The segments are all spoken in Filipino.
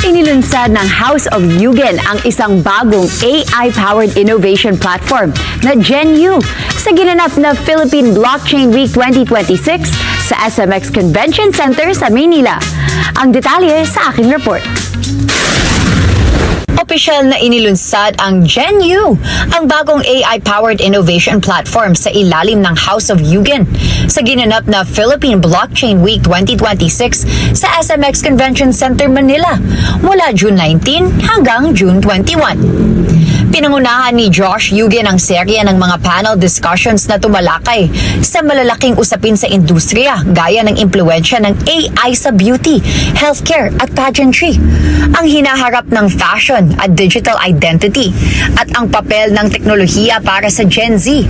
Inilunsad ng House of Yugen ang isang bagong AI-powered innovation platform na GenU sa ginanap na Philippine Blockchain Week 2026 sa SMX Convention Center sa Maynila. Ang detalye sa aking report. Opisyal na inilunsad ang GenU, ang bagong AI-powered innovation platform sa ilalim ng House of Yugen sa ginanap na Philippine Blockchain Week 2026 sa SMX Convention Center, Manila mula June 19 hanggang June 21. Pinangunahan ni Josh Yugen ang serye ng mga panel discussions na tumalakay sa malalaking usapin sa industriya gaya ng impluwensya ng AI sa beauty, healthcare at pageantry, ang hinaharap ng fashion at digital identity, at ang papel ng teknolohiya para sa Gen Z.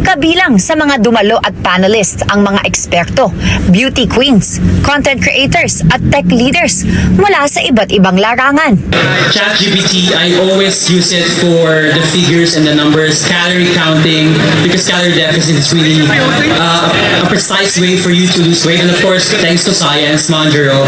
Kabilang sa mga dumalo at panelists ang mga eksperto, beauty queens, content creators at tech leaders mula sa iba't ibang larangan. ChatGPT, I always use it for the figures and the numbers, calorie counting, because calorie deficit is really a precise way for you to lose weight. And of course, thanks to science, Manjaro,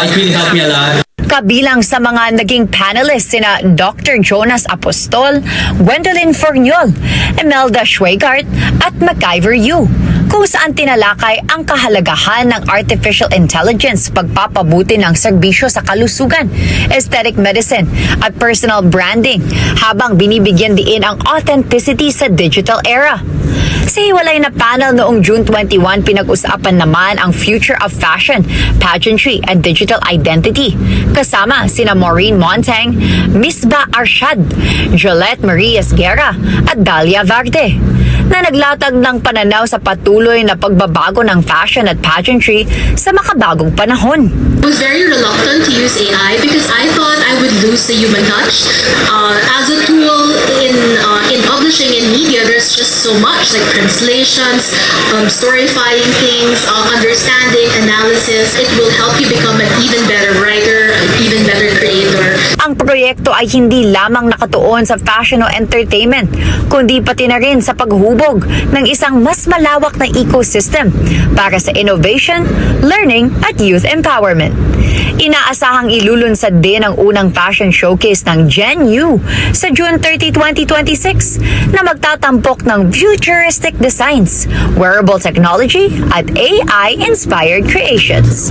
it really helped me a lot. Kabilang sa mga naging panelists sina Dr. Jonas Apostol, Gwendolyn Forniol, Imelda Schweigart at MacIver Yu, kung saan tinalakay ang kahalagahan ng artificial intelligence, pagpapabuti ng serbisyo sa kalusugan, aesthetic medicine at personal branding, habang binibigyan diin ang authenticity sa digital era. Sa hiwalay na panel noong June 21, pinag-usapan naman ang future of fashion, pageantry, and digital identity. Kasama sina Maureen Montang, Misbah Arshad, Jolette Maria Esguerra, at Dalia Varte, na naglatag ng pananaw sa patuloy na pagbabago ng fashion at pageantry sa makabagong panahon. I was very reluctant to use AI because I thought I would lose the human touch. As a tool in publishing and media, there's just so much, like translations, storifying things, understanding, analysis. It will help you become an even better writer, an even better creator. Ang proyekto ay hindi lamang nakatuon sa fashion o entertainment, kundi pati na rin sa paghubog ng isang mas malawak na ecosystem para sa innovation, learning at youth empowerment. Inaasahang ilulunsad din ang unang fashion showcase ng GenU sa June 30, 2026 na magtatampok ng futuristic designs, wearable technology at AI-inspired creations.